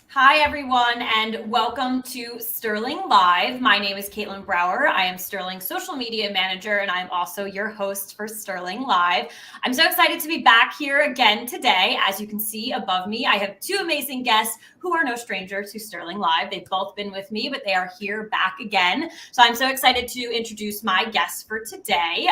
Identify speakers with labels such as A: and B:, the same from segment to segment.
A: Hi, everyone, and welcome to Sterling Live. My name is Caitlin Brower. I am Sterling's social media manager, and I'm also your host for Sterling Live. I'm so excited to be back here again today. As you can see above me, I have two amazing guests who are no stranger to Sterling Live. They've both been with me, but they are here back again. So I'm so excited to introduce my guests for today.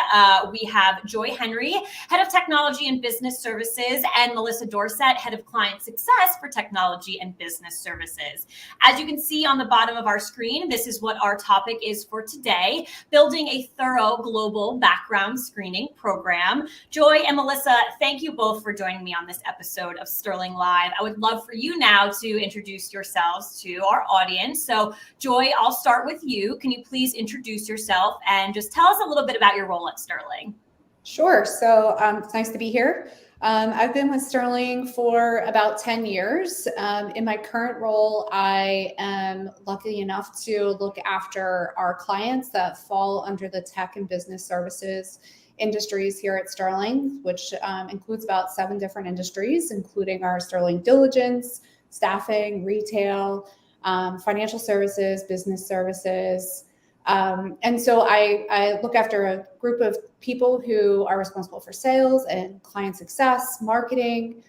A: We have Joy Henry, Head of Technology and Business Services, and Melissa Dorsett, Head of Client Success for Technology and Business Services. As you can see on the bottom of our screen, this is what our topic is for today: building a thorough global background screening program. Joy and Melissa, thank you both for joining me on this episode of Sterling Live. I would love for you now to introduce yourselves to our audience. So Joy, I'll start with you. Can you please introduce yourself and just tell us a little bit about your role at Sterling?
B: Sure. So it's nice to be here. I've been with Sterling for about 10 years. In my current role, I am lucky enough to look after our clients that fall under the tech and business services industries here at Sterling, which includes about 7 different industries, including our Sterling Diligence, staffing, retail, financial services, business services. And so I look after a group of people who are responsible for sales and client success, marketing.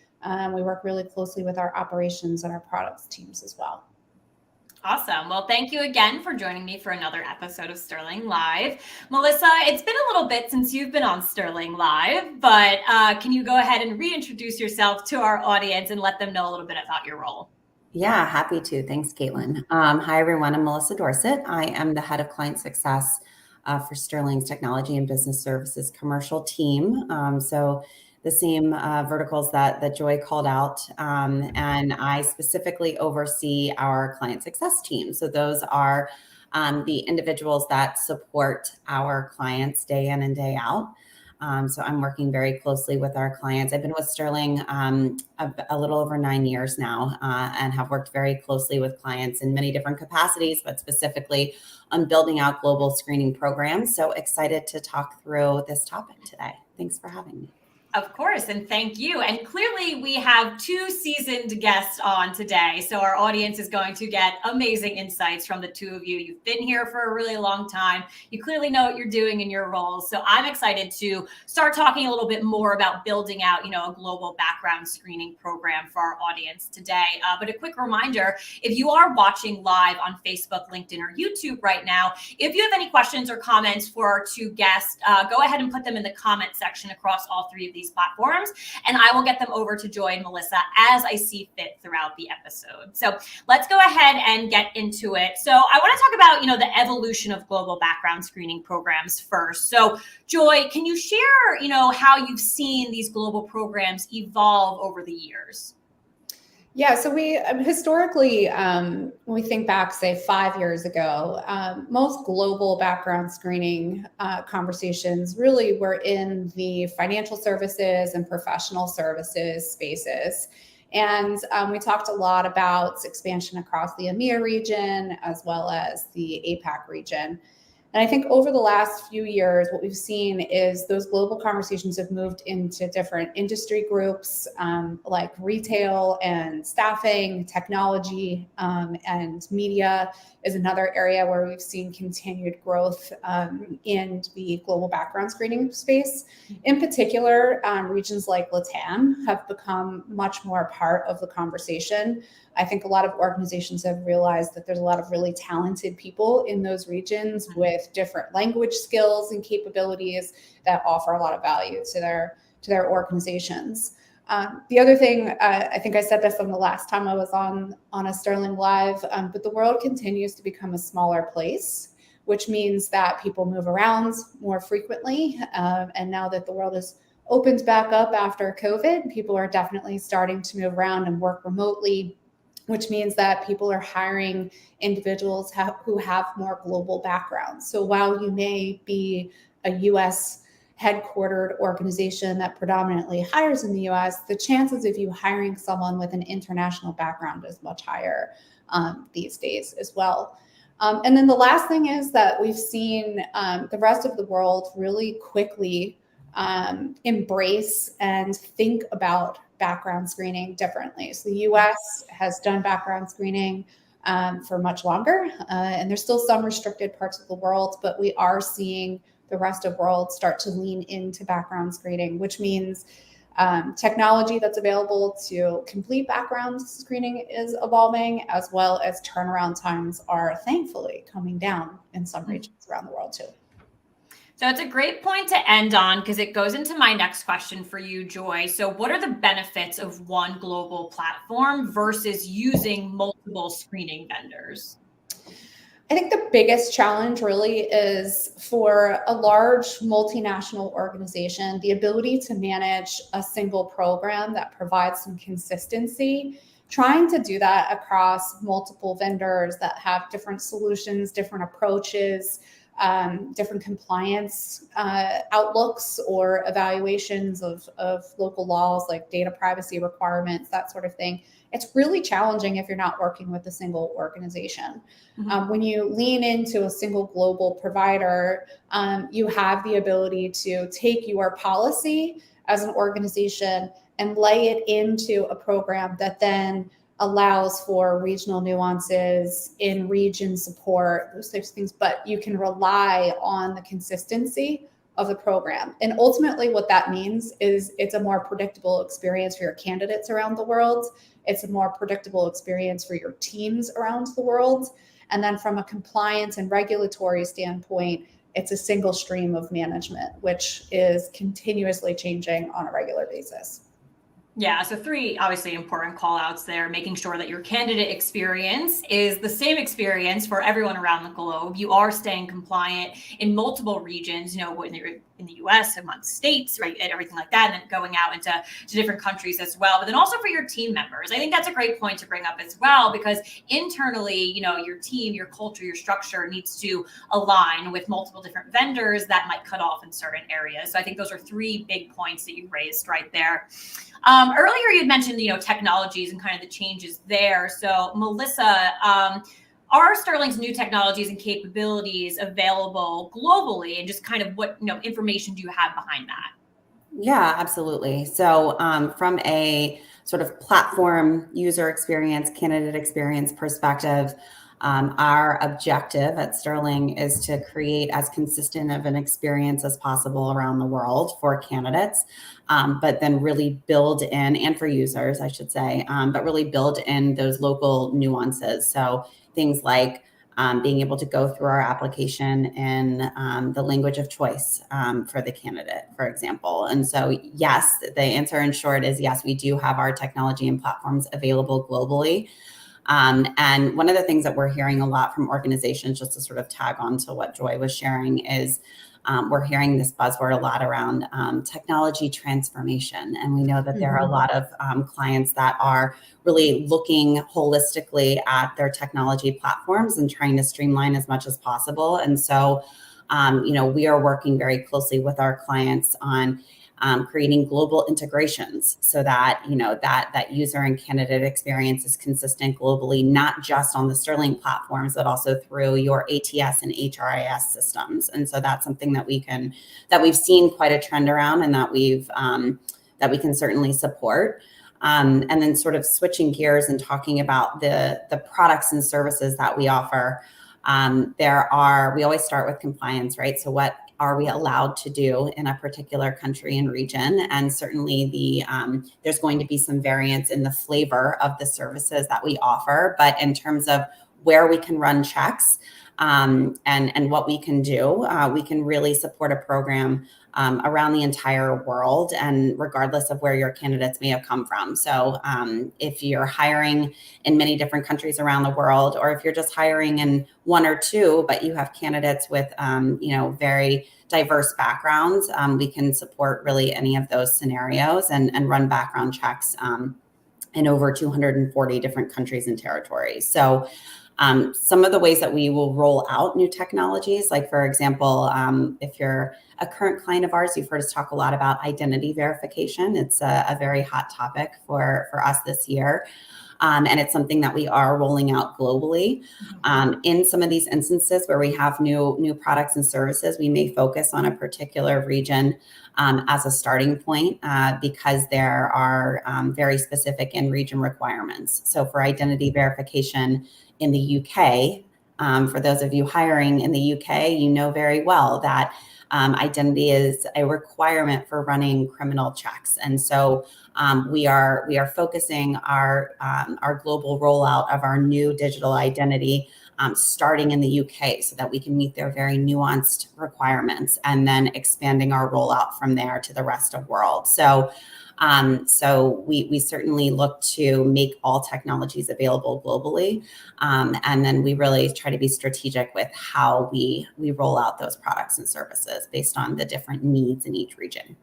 B: We work really closely with our operations and our products teams as well.
A: Awesome. Well, thank you again for joining me for another episode of Sterling Live. Melissa, it's been a little bit since you've been on Sterling Live, but can you go ahead and reintroduce yourself to our audience and let them know a little bit about your role?
C: Yeah, happy to. Thanks, Caitlin. Hi, everyone. I'm Melissa Dorsett. I am the head of client success for Sterling's Technology and Business Services commercial team. So the same verticals that Joy called out. And I specifically oversee our client success team. So those are the individuals that support our clients day in and day out. So I'm working very closely with our clients. I've been with Sterling a little over 9 years now and have worked very closely with clients in many different capacities, but specifically on building out global screening programs. So excited to talk through this topic today. Thanks for having me.
A: Of course, and thank you. And clearly we have two seasoned guests on today. So our audience is going to get amazing insights from the two of you. You've been here for a really long time. You clearly know what you're doing in your roles. So I'm excited to start talking a little bit more about building out, a global background screening program for our audience today. But a quick reminder, if you are watching live on Facebook, LinkedIn, or YouTube right now, if you have any questions or comments for our two guests, go ahead and put them in the comment section across all three of these platforms, and I will get them over to Joy and Melissa as I see fit throughout the episode. So let's go ahead and get into it. So I want to talk about, the evolution of global background screening programs first. So Joy, can you share, how you've seen these global programs evolve over the years?
B: Yeah, so we historically, when we think back, say 5 years ago, most global background screening conversations really were in the financial services and professional services spaces. And we talked a lot about expansion across the EMEA region as well as the APAC region. And I think over the last few years, what we've seen is those global conversations have moved into different industry groups like retail and staffing, technology, and media is another area where we've seen continued growth in the global background screening space. In particular, regions like LATAM have become much more a part of the conversation. I think a lot of organizations have realized that there's a lot of really talented people in those regions with different language skills and capabilities that offer a lot of value to their organizations. The other thing, I think I said this on the last time I was on a Sterling Live, but the world continues to become a smaller place, which means that people move around more frequently. And now that the world is opened back up after COVID, people are definitely starting to move around and work remotely, which means that people are hiring individuals who have more global backgrounds. So while you may be a US headquartered organization that predominantly hires in the US, the chances of you hiring someone with an international background is much higher these days as well. And then the last thing is that we've seen the rest of the world really quickly embrace and think about background screening differently. So the US has done background screening for much longer, and there's still some restricted parts of the world, but we are seeing the rest of the world start to lean into background screening, which means technology that's available to complete background screening is evolving, as well as turnaround times are thankfully coming down in some regions around the world too.
A: So it's a great point to end on because it goes into my next question for you, Joy. So what are the benefits of one global platform versus using multiple screening vendors?
B: I think the biggest challenge really is for a large multinational organization, the ability to manage a single program that provides some consistency. Trying to do that across multiple vendors that have different solutions, different approaches, different compliance outlooks or evaluations of local laws like data privacy requirements, that sort of thing. It's really challenging if you're not working with a single organization. When you lean into a single global provider, you have the ability to take your policy as an organization and lay it into a program that then allows for regional nuances, in region support, those types of things, but you can rely on the consistency of the program. And ultimately what that means is it's a more predictable experience for your candidates around the world. It's a more predictable experience for your teams around the world. And then from a compliance and regulatory standpoint, it's a single stream of management, which is continuously changing on a regular basis.
A: Yeah, so 3 obviously important call outs there, making sure that your candidate experience is the same experience for everyone around the globe. You are staying compliant in multiple regions, when you're in the US, amongst states, right, and everything like that, and then going out into different countries as well. But then also for your team members, I think that's a great point to bring up as well, because internally, your team, your culture, your structure needs to align with multiple different vendors that might cut off in certain areas. So I think those are 3 big points that you raised right there. Earlier you had mentioned, technologies and kind of the changes there. So Melissa, are Sterling's new technologies and capabilities available globally, and just kind of what information do you have behind that?
C: Yeah, absolutely. So from a sort of platform user experience, candidate experience perspective, our objective at Sterling is to create as consistent of an experience as possible around the world for candidates, but then really build in, and for users, I should say, but really build in those local nuances. So things like being able to go through our application in the language of choice for the candidate, for example. And so, yes, the answer in short is yes, we do have our technology and platforms available globally. And one of the things that we're hearing a lot from organizations, just to sort of tag on to what Joy was sharing, is we're hearing this buzzword a lot around technology transformation. And we know that there are a lot of clients that are really looking holistically at their technology platforms and trying to streamline as much as possible. And so, we are working very closely with our clients on creating global integrations so that, that user and candidate experience is consistent globally, not just on the Sterling platforms, but also through your ATS and HRIS systems. And so that's something that we've seen quite a trend around, and that we can certainly support. And then sort of switching gears and talking about the products and services that we offer. We always start with compliance, right? So what are we allowed to do in a particular country and region? And certainly there's going to be some variance in the flavor of the services that we offer, but in terms of where we can run checks and what we can do, we can really support a program around the entire world, and regardless of where your candidates may have come from. So if you're hiring in many different countries around the world, or if you're just hiring in 1 or 2, but you have candidates with very diverse backgrounds, we can support really any of those scenarios and run background checks in over 240 different countries and territories. So some of the ways that we will roll out new technologies, like for example, if you're a current client of ours, you've heard us talk a lot about identity verification. It's a very hot topic for us this year. And it's something that we are rolling out globally. In some of these instances where we have new products and services, we may focus on a particular region as a starting point because there are very specific in-region requirements. So for identity verification in the UK, for those of you hiring in the UK, you know very well that identity is a requirement for running criminal checks. And so we are focusing our global rollout of our new digital identity starting in the UK so that we can meet their very nuanced requirements, and then expanding our rollout from there to the rest of the world. So we certainly look to make all technologies available globally. And then we really try to be strategic with how we roll out those products and services based on the different needs in each region.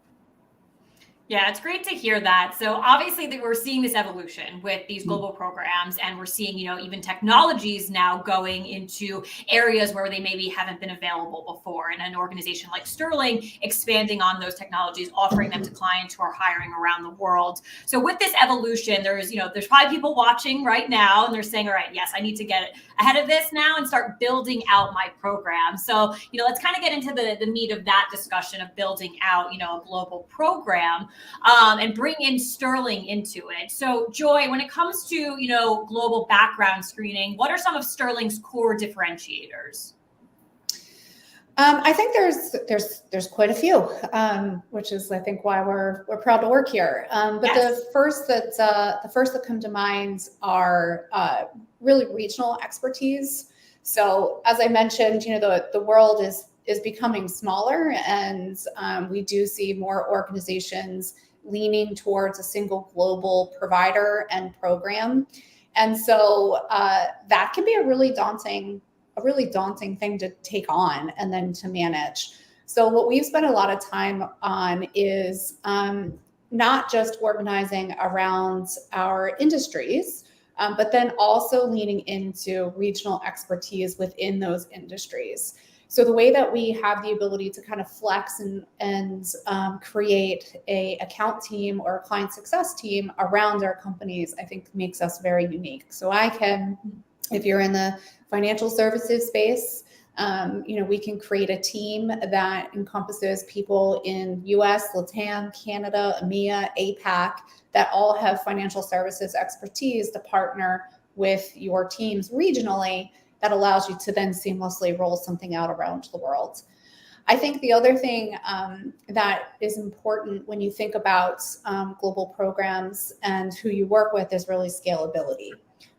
A: Yeah, it's great to hear that. So obviously that we're seeing this evolution with these global programs, and we're seeing, even technologies now going into areas where they maybe haven't been available before. And an organization like Sterling expanding on those technologies, offering them to clients who are hiring around the world. So with this evolution, there's probably people watching right now and they're saying, all right, yes, I need to get ahead of this now and start building out my program. So, let's kind of get into the meat of that discussion of building out, a global program. And bring in Sterling into it. So Joy, when it comes to, global background screening, what are some of Sterling's core differentiators?
B: I think there's quite a few, which is I think why we're proud to work here. But yes. the first that come to mind are really regional expertise. So as I mentioned, the world is becoming smaller, and we do see more organizations leaning towards a single global provider and program. And so that can be a really daunting thing to take on and then to manage. So what we've spent a lot of time on is not just organizing around our industries, but then also leaning into regional expertise within those industries. So the way that we have the ability to kind of flex and create a account team or a client success team around our companies, I think makes us very unique. So I can, if you're in the financial services space, we can create a team that encompasses people in US, LATAM, Canada, EMEA, APAC, that all have financial services expertise to partner with your teams regionally. That allows you to then seamlessly roll something out around the world. I think the other thing that is important when you think about global programs and who you work with is really scalability.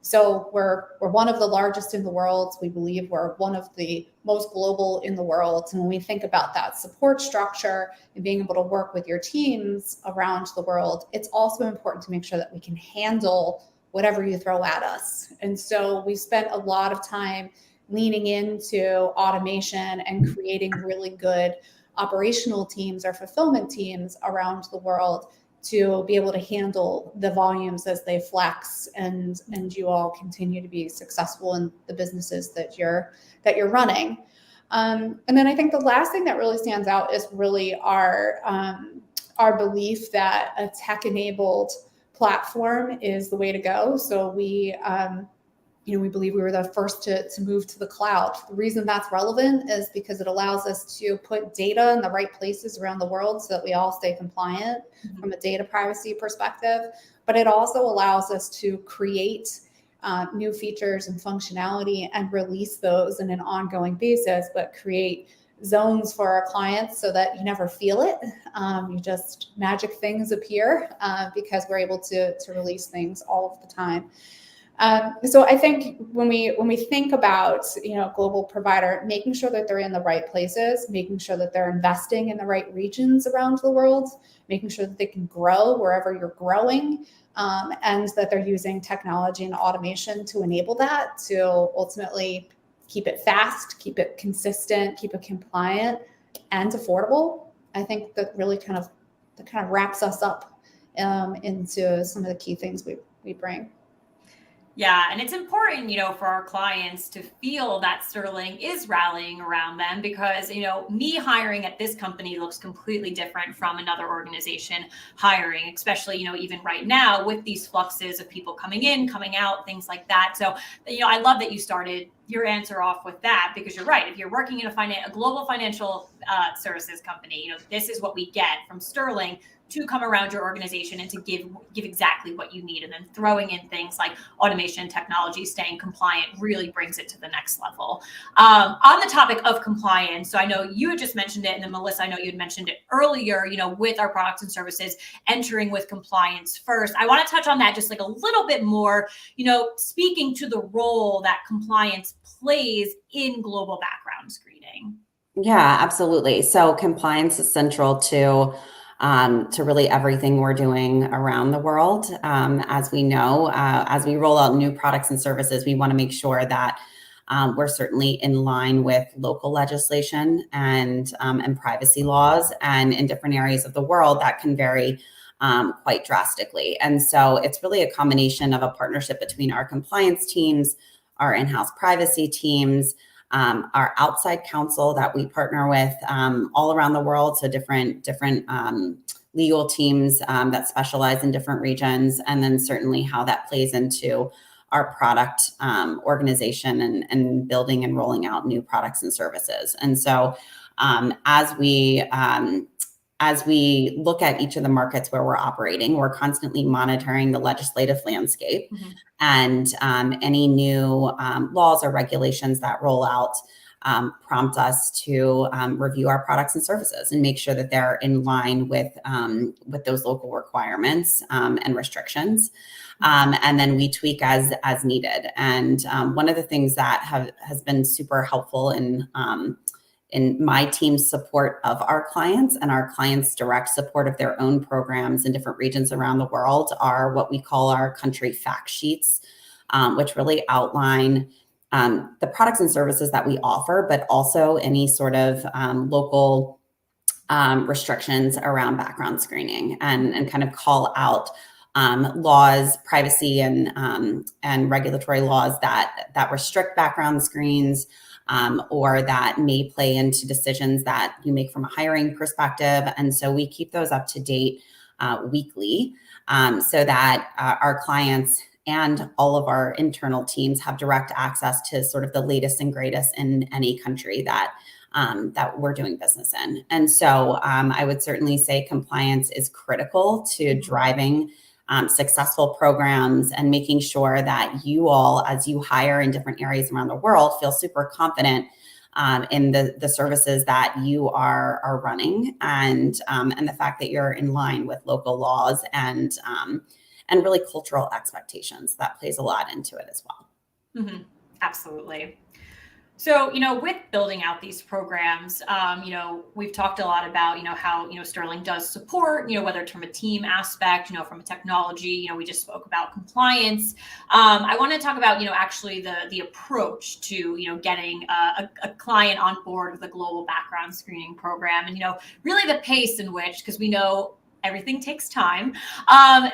B: So we're one of the largest in the world. We believe we're one of the most global in the world. And when we think about that support structure and being able to work with your teams around the world, it's also important to make sure that we can handle whatever you throw at us. And so we spent a lot of time leaning into automation and creating really good operational teams or fulfillment teams around the world to be able to handle the volumes as they flex, and you all continue to be successful in the businesses that you're running. And then I think the last thing that really stands out is really our belief that a tech-enabled platform is the way to go. So we believe we were the first to move to the cloud. The reason that's relevant is because it allows us to put data in the right places around the world so that we all stay compliant from a data privacy perspective. But it also allows us to create new features and functionality and release those in an ongoing basis, but create zones for our clients so that you never feel it. You just magic things appear because we're able to release things all of the time. So I think when we think about global provider, making sure that they're in the right places, making sure that they're investing in the right regions around the world, making sure that they can grow wherever you're growing, and that they're using technology and automation to enable that, to ultimately keep it fast, keep it consistent, keep it compliant and affordable. I think that really kind of wraps us up into some of the key things we bring.
A: Yeah, and it's important, for our clients to feel that Sterling is rallying around them because, me hiring at this company looks completely different from another organization hiring, especially, even right now with these fluxes of people coming in, coming out, things like that. So, I love that you started your answer off with that because you're right. If you're working in a global financial services company, this is what we get from Sterling to come around your organization and to give exactly what you need. And then throwing in things like automation technology, staying compliant really brings it to the next level. On the topic of compliance, so I know you had just mentioned it, and then Melissa, I know you had mentioned it earlier, with our products and services entering with compliance first. I want to touch on that just like a little bit more, speaking to the role that compliance plays in global background screening.
C: Yeah, absolutely. So compliance is central to really everything we're doing around the world. As we know, as we roll out new products and services, we want to make sure that we're certainly in line with local legislation and privacy laws, and in different areas of the world that can vary quite drastically. And so it's really a combination of a partnership between our compliance teams, our in-house privacy teams, our outside counsel that we partner with all around the world. So different legal teams that specialize in different regions, and then certainly how that plays into our product organization and building and rolling out new products and services. And so as we look at each of the markets where we're operating, we're constantly monitoring the legislative landscape and any new laws or regulations that roll out prompt us to review our products and services and make sure that they're in line with those local requirements and restrictions. And then we tweak as needed. And one of the things that has been super helpful in my team's support of our clients and our clients' direct support of their own programs in different regions around the world are what we call our country fact sheets, which really outline the products and services that we offer, but also any sort of local restrictions around background screening and kind of call out laws, privacy and regulatory laws that restrict background screens, or that may play into decisions that you make from a hiring perspective. And so we keep those up to date weekly so that our clients and all of our internal teams have direct access to sort of the latest and greatest in any country that we're doing business in. And so I would certainly say compliance is critical to driving successful programs and making sure that you all, as you hire in different areas around the world, feel super confident in the services that you are running, and the fact that you're in line with local laws and really cultural expectations. That plays a lot into it as well.
A: Mm-hmm. Absolutely. So, with building out these programs, we've talked a lot about, how, Sterling does support, whether it's from a team aspect, from a technology, we just spoke about compliance. I want to talk about, actually the approach to, getting a client on board with a global background screening program and, really the pace in which, because we know everything takes time.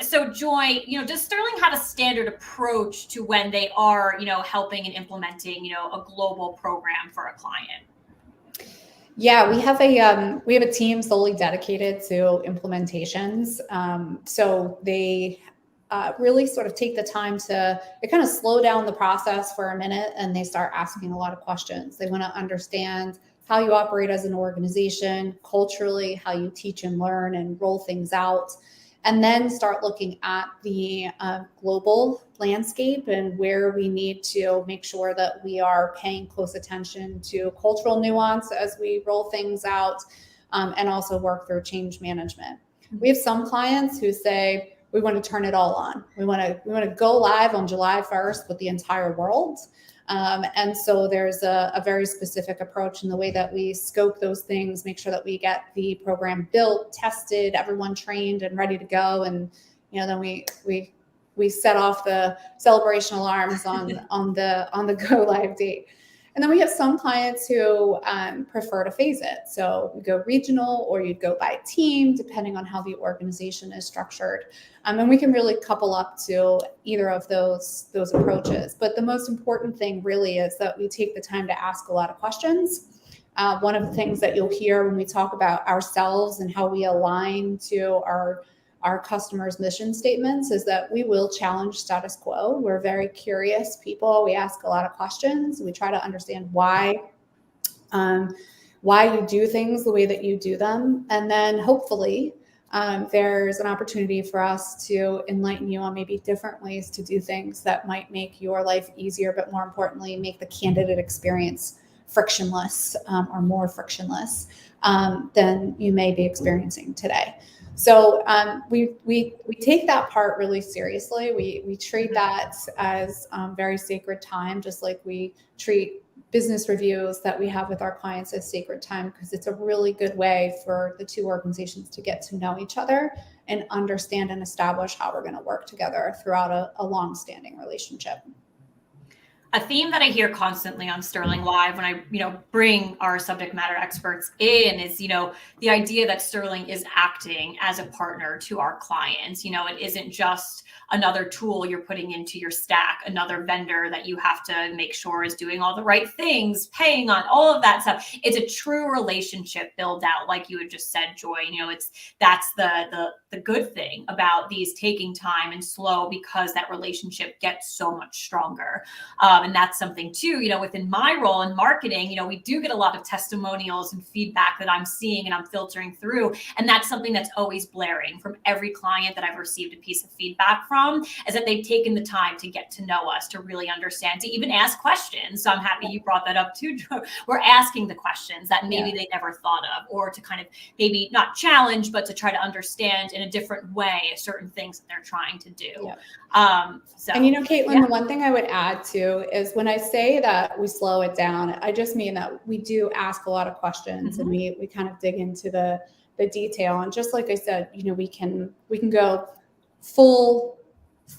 A: So Joy, does Sterling have a standard approach to when they are, helping and implementing, a global program for a client?
B: Yeah, we have a team solely dedicated to implementations. So they really sort of take the time they kind of slow down the process for a minute, and they start asking a lot of questions. They want to understand how you operate as an organization, culturally, how you teach and learn and roll things out, and then start looking at the global landscape and where we need to make sure that we are paying close attention to cultural nuance as we roll things out, and also work through change management. We have some clients who say, we want to turn it all on. We want to go live on July 1st with the entire world. And so there's a very specific approach in the way that we scope those things, make sure that we get the program built, tested, everyone trained and ready to go. And, then we set off the celebration alarms on the go live date. And then we have some clients who prefer to phase it. So we go regional, or you'd go by team, depending on how the organization is structured. And we can really couple up to either of those approaches. But the most important thing really is that we take the time to ask a lot of questions. One of the things that you'll hear when we talk about ourselves and how we align to our customers' mission statements is that we will challenge status quo. We're very curious people. We ask a lot of questions. We try to understand why you do things the way that you do them. And then hopefully there's an opportunity for us to enlighten you on maybe different ways to do things that might make your life easier, but more importantly, make the candidate experience frictionless or more frictionless than you may be experiencing today. So we take that part really seriously. We treat that as very sacred time, just like we treat business reviews that we have with our clients as sacred time, because it's a really good way for the two organizations to get to know each other and understand and establish how we're going to work together throughout a long-standing relationship.
A: A theme that I hear constantly on Sterling Live when I, bring our subject matter experts in is, the idea that Sterling is acting as a partner to our clients. It isn't just another tool you're putting into your stack, another vendor that you have to make sure is doing all the right things, paying on all of that stuff. It's a true relationship build out, like you had just said, Joy. That's the good thing about these taking time and slow, because that relationship gets so much stronger. And that's something too, within my role in marketing, we do get a lot of testimonials and feedback that I'm seeing and I'm filtering through. And that's something that's always blaring from every client that I've received a piece of feedback from, is that they've taken the time to get to know us, to really understand, to even ask questions. So I'm happy you brought that up too. We're asking the questions that maybe they never thought of, or to kind of maybe not challenge, but to try to understand in a different way certain things that they're trying to do.
B: Yeah.
A: And
B: Caitlin, the one thing I would add too is when I say that we slow it down, I just mean that we do ask a lot of questions and we kind of dig into the detail. And just like I said, we can go full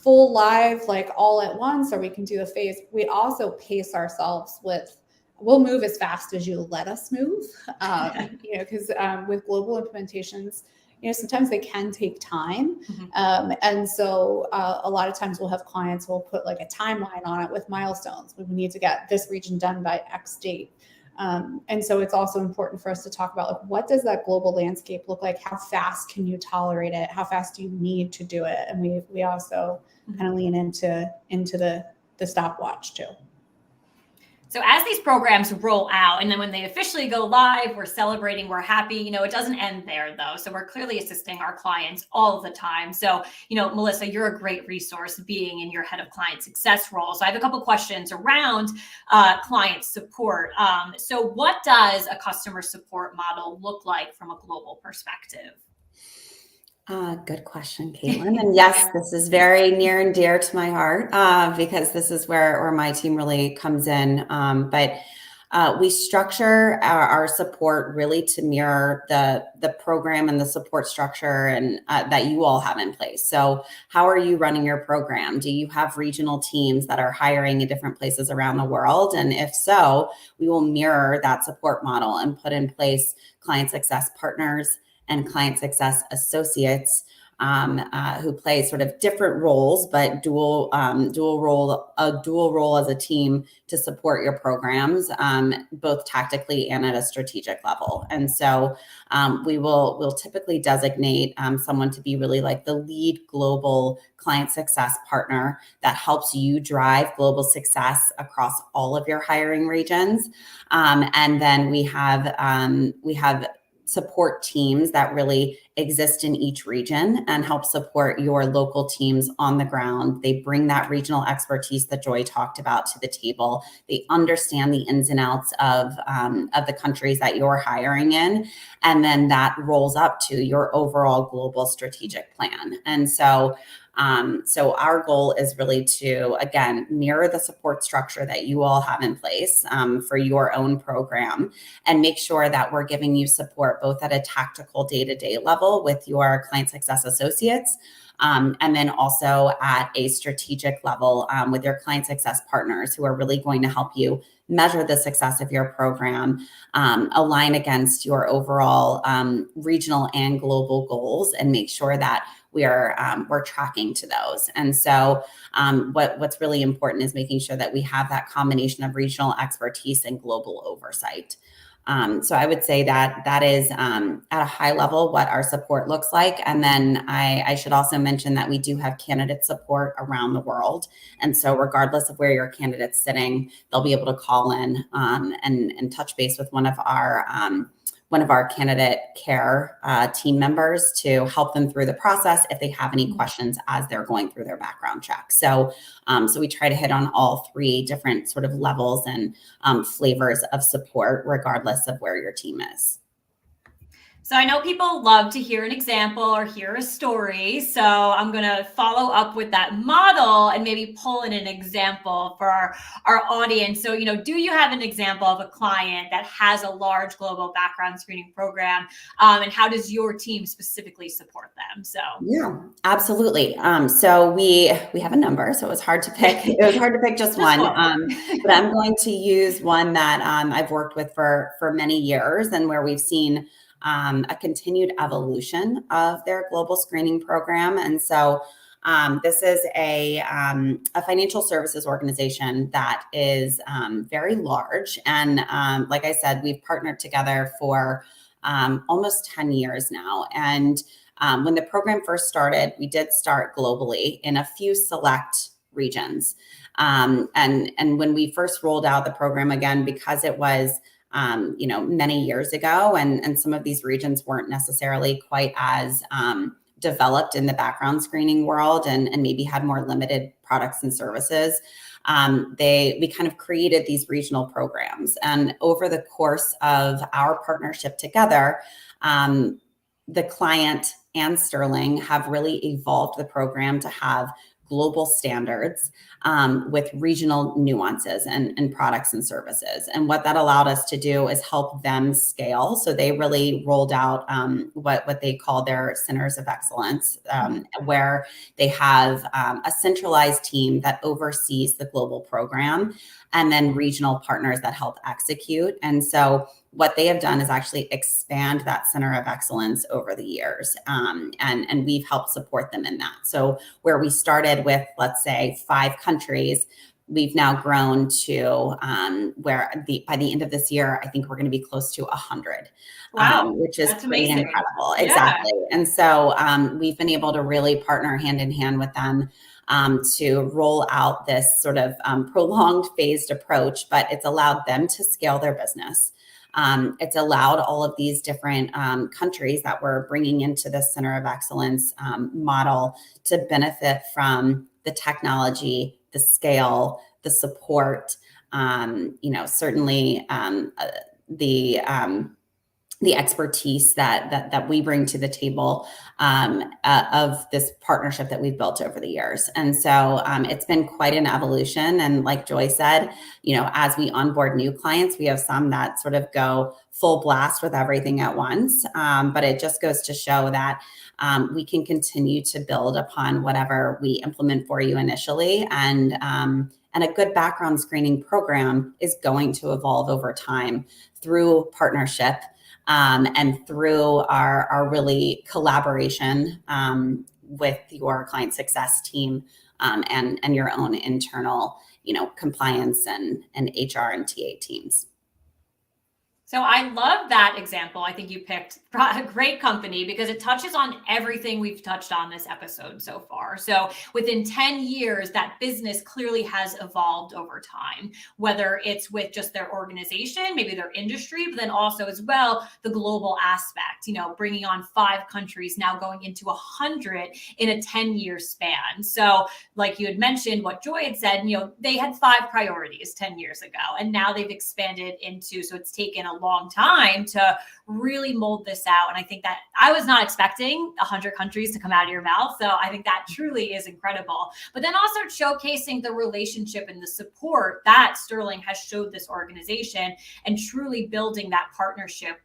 B: live, like all at once, or we can do a phase. We also pace ourselves we'll move as fast as you let us move, because with global implementations, sometimes they can take time. And so a lot of times we'll have clients who will put like a timeline on it with milestones. We need to get this region done by X date. And so it's also important for us to talk about, like, what does that global landscape look like? How fast can you tolerate it? How fast do you need to do it? And we also kind of lean into the stopwatch too.
A: So as these programs roll out, and then when they officially go live, we're celebrating, we're happy, it doesn't end there though. So we're clearly assisting our clients all of the time. So, Melissa, you're a great resource being in your head of client success role. So I have a couple questions around client support. So what does a customer support model look like from a global perspective?
C: Good question, Caitlin. And yes, this is very near and dear to my heart because this is where my team really comes in. But we structure our support really to mirror the program and the support structure and that you all have in place. So how are you running your program? Do you have regional teams that are hiring in different places around the world? And if so, we will mirror that support model and put in place client success partners and client success associates who play sort of different roles, but dual role as a team to support your programs, both tactically and at a strategic level. And so we'll typically designate someone to be really like the lead global client success partner that helps you drive global success across all of your hiring regions. And then we have support teams that really exist in each region and help support your local teams on the ground. They bring that regional expertise that Joy talked about to the table. They understand the ins and outs of the countries that you're hiring in. And then that rolls up to your overall global strategic plan. And so our goal is really to, again, mirror the support structure that you all have in place for your own program and make sure that we're giving you support both at a tactical day-to-day level with your client success associates and then also at a strategic level with your client success partners who are really going to help you measure the success of your program, align against your overall regional and global goals, and make sure that we're tracking to those. And so what's really important is making sure that we have that combination of regional expertise and global oversight. So I would say that is at a high level what our support looks like. And then I should also mention that we do have candidate support around the world. And so regardless of where your candidate's sitting, they'll be able to call in and touch base with one of our candidate care team members to help them through the process if they have any questions as they're going through their background check. So we try to hit on all three different sort of levels and flavors of support, regardless of where your team is.
A: So I know people love to hear an example or hear a story. So I'm going to follow up with that model and maybe pull in an example for our audience. So, do you have an example of a client that has a large global background screening program, and how does your team specifically support them? So
C: yeah, absolutely. So we have a number, so it was hard to pick. It was hard to pick just one. But I'm going to use one that I've worked with for many years, and where we've seen a continued evolution of their global screening program. And so this is a financial services organization that is very large. And like I said, we've partnered together for almost 10 years now. And when the program first started, we did start globally in a few select regions. And when we first rolled out the program, again, because it was many years ago, and some of these regions weren't necessarily quite as developed in the background screening world, and maybe had more limited products and services. We kind of created these regional programs, and over the course of our partnership together, the client and Sterling have really evolved the program to have global standards with regional nuances and products and services. And what that allowed us to do is help them scale. So they really rolled out what they call their centers of excellence, where they have a centralized team that oversees the global program, and then regional partners that help execute. And so what they have done is actually expand that center of excellence over the years. And we've helped support them in that. So where we started with, let's say, 5 countries, we've now grown to where by the end of this year, I think we're going to be close to 100.
A: Wow,
C: which is
A: that's
C: pretty
A: amazing.
C: incredible.
A: Yeah.
C: Exactly. And so we've been able to really partner hand in hand with them to roll out this sort of prolonged phased approach, but it's allowed them to scale their business. It's allowed all of these different countries that we're bringing into the Center of Excellence model to benefit from the technology, the scale, the support, certainly the expertise that we bring to the table of this partnership that we've built over the years. And so it's been quite an evolution. And like Joy said, as we onboard new clients, we have some that sort of go full blast with everything at once. But it just goes to show that we can continue to build upon whatever we implement for you initially. And a good background screening program is going to evolve over time through partnership, and through our really collaboration with your client success team, and your own internal, compliance and HR and TA teams.
A: So I love that example. I think you picked a great company because it touches on everything we've touched on this episode so far. So within 10 years, that business clearly has evolved over time, whether it's with just their organization, maybe their industry, but then also as well, the global aspect, bringing on 5 countries, now going into 100 in a 10-year span. So like you had mentioned, what Joy had said, they had 5 priorities 10 years ago, and now they've expanded into, so it's taken a long time to really mold this out. And I think that I was not expecting 100 countries to come out of your mouth. So I think that truly is incredible. But then also showcasing the relationship and the support that Sterling has showed this organization, and truly building that partnership,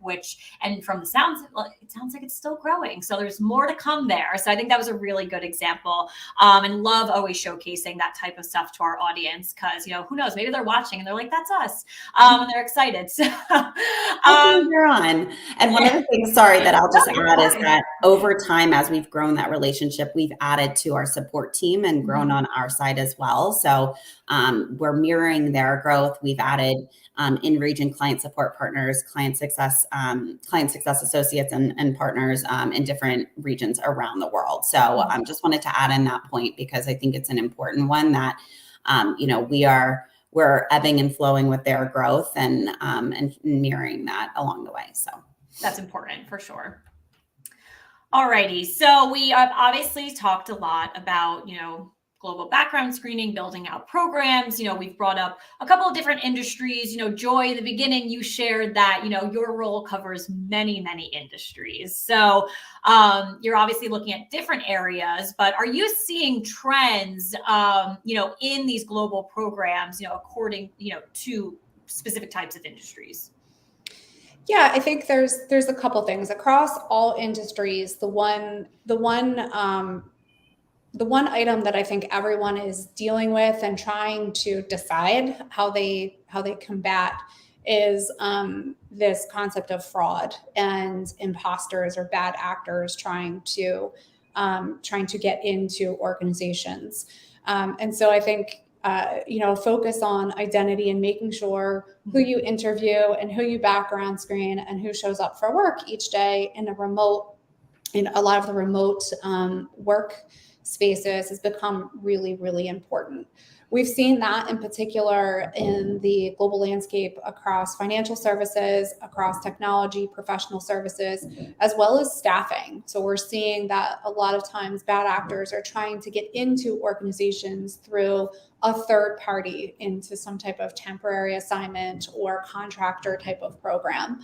A: and from the sounds, it sounds like it's still growing. So there's more to come there. So I think that was a really good example, and love always showcasing that type of stuff to our audience, because, who knows, maybe they're watching and they're like, that's us, and they're excited. So
C: you're on. And one of the things, sorry, that I'll just add is that over time, as we've grown that relationship, we've added to our support team and grown on our side as well. So we're mirroring their growth. We've added in-region client support partners, client success associates and partners in different regions around the world. So just wanted to add in that point, because I think it's an important one that, we're ebbing and flowing with their growth and mirroring that along the way. So
A: that's important for sure. Alrighty. So we have obviously talked a lot about, global background screening, building out programs. We've brought up a couple of different industries. Joy, in the beginning, you shared that, your role covers many, many industries. So you're obviously looking at different areas, but are you seeing trends, in these global programs, according, to specific types of industries?
B: Yeah, I think there's a couple things across all industries. The one item that I think everyone is dealing with and trying to decide how they combat is this concept of fraud and imposters or bad actors trying to get into organizations. And so I think focus on identity and making sure who you interview and who you background screen and who shows up for work each day in a lot of the remote work spaces has become really, really important. We've seen that in particular in the global landscape across financial services, across technology, professional services, as well as staffing. So we're seeing that a lot of times bad actors are trying to get into organizations through a third party, into some type of temporary assignment or contractor type of program.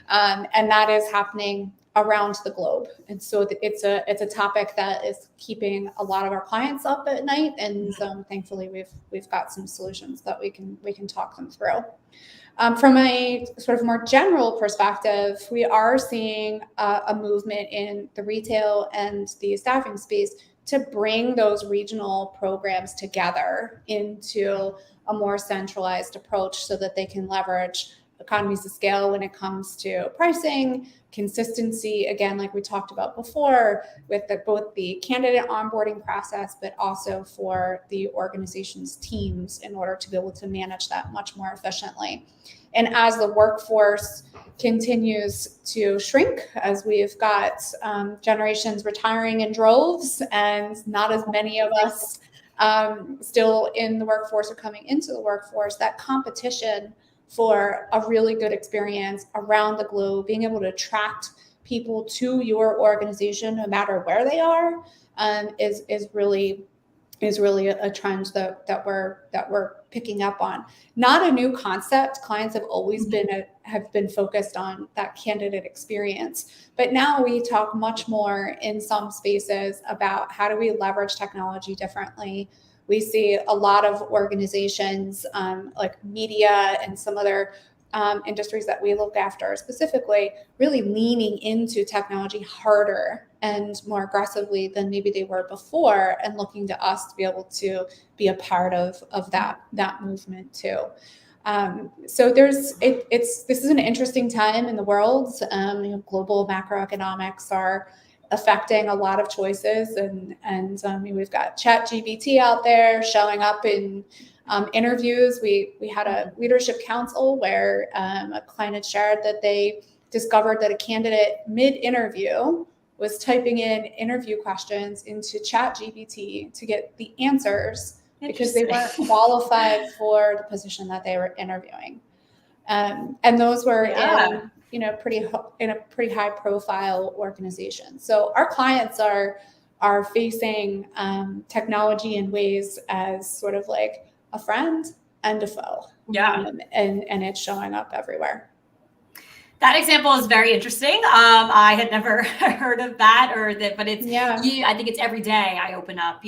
B: And that is happening around the globe. And so it's a topic that is keeping a lot of our clients up at night. And thankfully we've got some solutions that we can talk them through. From a sort of more general perspective, we are seeing a movement in the retail and the staffing space to bring those regional programs together into a more centralized approach so that they can leverage economies of scale when it comes to pricing, consistency, again, like we talked about before, with both the candidate onboarding process, but also for the organization's teams in order to be able to manage that much more efficiently. And as the workforce continues to shrink, as we've got generations retiring in droves and not as many of us still in the workforce or coming into the workforce, that competition for a really good experience around the globe, being able to attract people to your organization no matter where they are, is really a trend that we're picking up on. Not a new concept. Clients have always been focused on that candidate experience, but now we talk much more in some spaces about how do we leverage technology differently. We see a lot of organizations like media and some other industries that we look after specifically really leaning into technology harder and more aggressively than maybe they were before, and looking to us to be able to be a part of that movement too. So this is an interesting time in the world. Global macroeconomics are affecting a lot of choices, and we've got ChatGPT out there showing up in interviews. We had a leadership council where a client had shared that they discovered that a candidate mid-interview was typing in interview questions into ChatGPT to get the answers because they weren't qualified for the position that they were interviewing. And those were in a pretty high profile organization. So our clients are facing technology in ways as sort of like a friend and a foe. And it's showing up everywhere.
A: That example is very interesting. I had never heard of that but it's, I think it's every day I open up,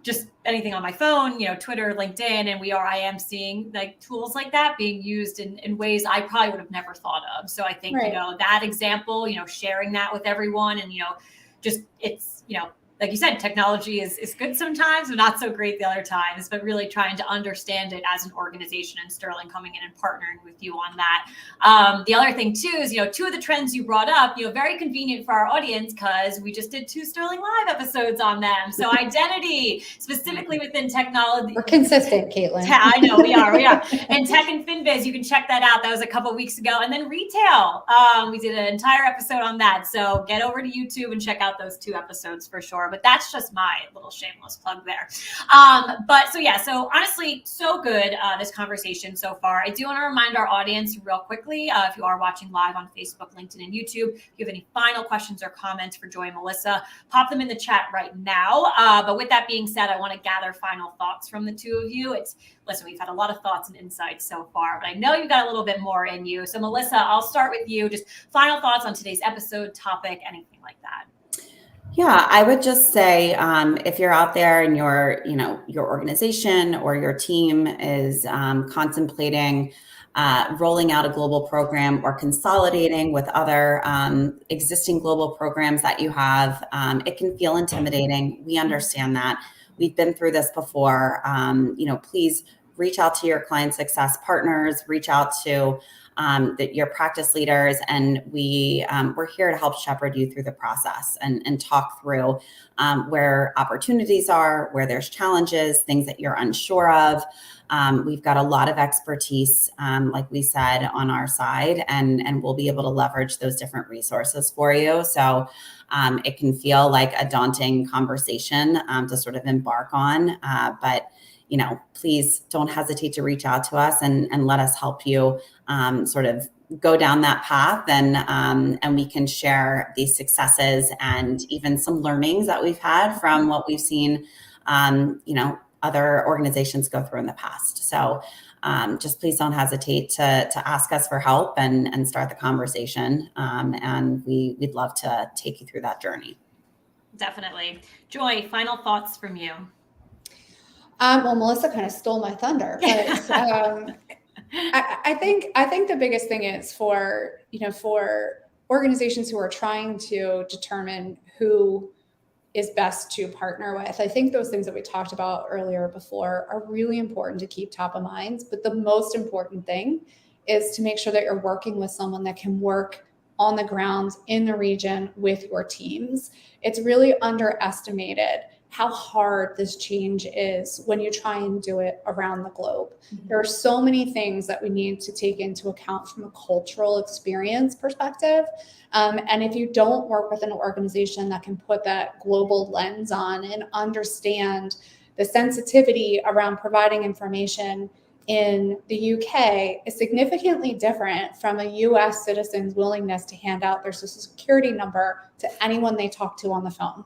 A: just anything on my phone, Twitter, LinkedIn, and I am seeing like tools like that being used in ways I probably would have never thought of. So I think, that example, sharing that with everyone and, just it's, like you said, technology is good sometimes, but not so great the other times, but really trying to understand it as an organization, and Sterling coming in and partnering with you on that. The other thing too is, two of the trends you brought up, very convenient for our audience because we just did 2 Sterling Live episodes on them. So identity, specifically within technology.
B: We're consistent, Caitlin.
A: I know we are. And tech and FinBiz, you can check that out. That was a couple of weeks ago. And then retail, we did an entire episode on that. So get over to YouTube and check out those 2 episodes for sure. But that's just my little shameless plug there. So honestly, so good, this conversation so far. I do want to remind our audience real quickly, if you are watching live on Facebook, LinkedIn, and YouTube, if you have any final questions or comments for Joy and Melissa, pop them in the chat right now. But with that being said, I want to gather final thoughts from the 2 of you. Listen, we've had a lot of thoughts and insights so far, but I know you've got a little bit more in you. So Melissa, I'll start with you. Just final thoughts on today's episode, topic, anything like that.
C: Yeah, I would just say if you're out there and your organization or your team is contemplating rolling out a global program or consolidating with other existing global programs that you have, it can feel intimidating. We understand that. We've been through this before. Please reach out to your client success partners, reach out to your practice leaders, and we're here to help shepherd you through the process and talk through where opportunities are, where there's challenges, things that you're unsure of. We've got a lot of expertise, like we said, on our side, and we'll be able to leverage those different resources for you. So it can feel like a daunting conversation to sort of embark on, but please don't hesitate to reach out to us and let us help you sort of go down that path, and we can share these successes and even some learnings that we've had from what we've seen, other organizations go through in the past. So just please don't hesitate to ask us for help and start the conversation. And we'd love to take you through that journey.
A: Definitely. Joy, final thoughts from you.
B: Well, Melissa kind of stole my thunder, but I think the biggest thing is for organizations who are trying to determine who is best to partner with. I think those things that we talked about earlier before are really important to keep top of mind. But the most important thing is to make sure that you're working with someone that can work on the ground in the region with your teams. It's really underestimated how hard this change is when you try and do it around the globe. Mm-hmm. There are so many things that we need to take into account from a cultural experience perspective. And if you don't work with an organization that can put that global lens on and understand the sensitivity around providing information in the UK is significantly different from a US citizen's willingness to hand out their social security number to anyone they talk to on the phone.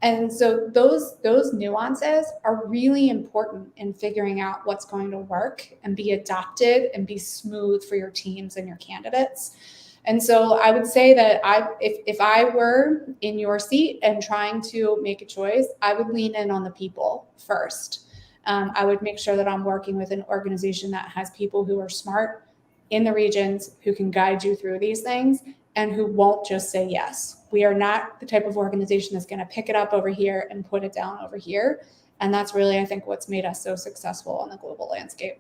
B: And so those nuances are really important in figuring out what's going to work and be adopted and be smooth for your teams and your candidates. And so I would say that if I were in your seat and trying to make a choice, I would lean in on the people first. I would make sure that I'm working with an organization that has people who are smart in the regions, who can guide you through these things, and who won't just say yes. We are not the type of organization that's going to pick it up over here and put it down over here. And that's really, I think, what's made us so successful on the global landscape.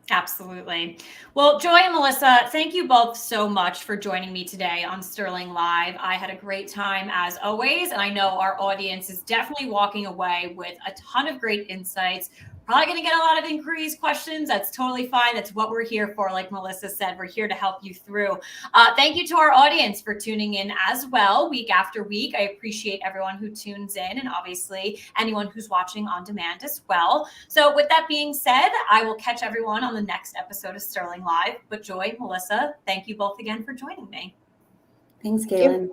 A: Absolutely. Well, Joy and Melissa, thank you both so much for joining me today on Sterling Live. I had a great time as always, and I know our audience is definitely walking away with a ton of great insights. Probably going to get a lot of inquiries, questions. That's totally fine. That's what we're here for. Like Melissa said, we're here to help you through. Thank you to our audience for tuning in as well, week after week. I appreciate everyone who tunes in, and obviously anyone who's watching on demand as well. So with that being said, I will catch everyone on the next episode of Sterling Live. But Joy, Melissa, thank you both again for joining me.
C: Thanks, Caitlin.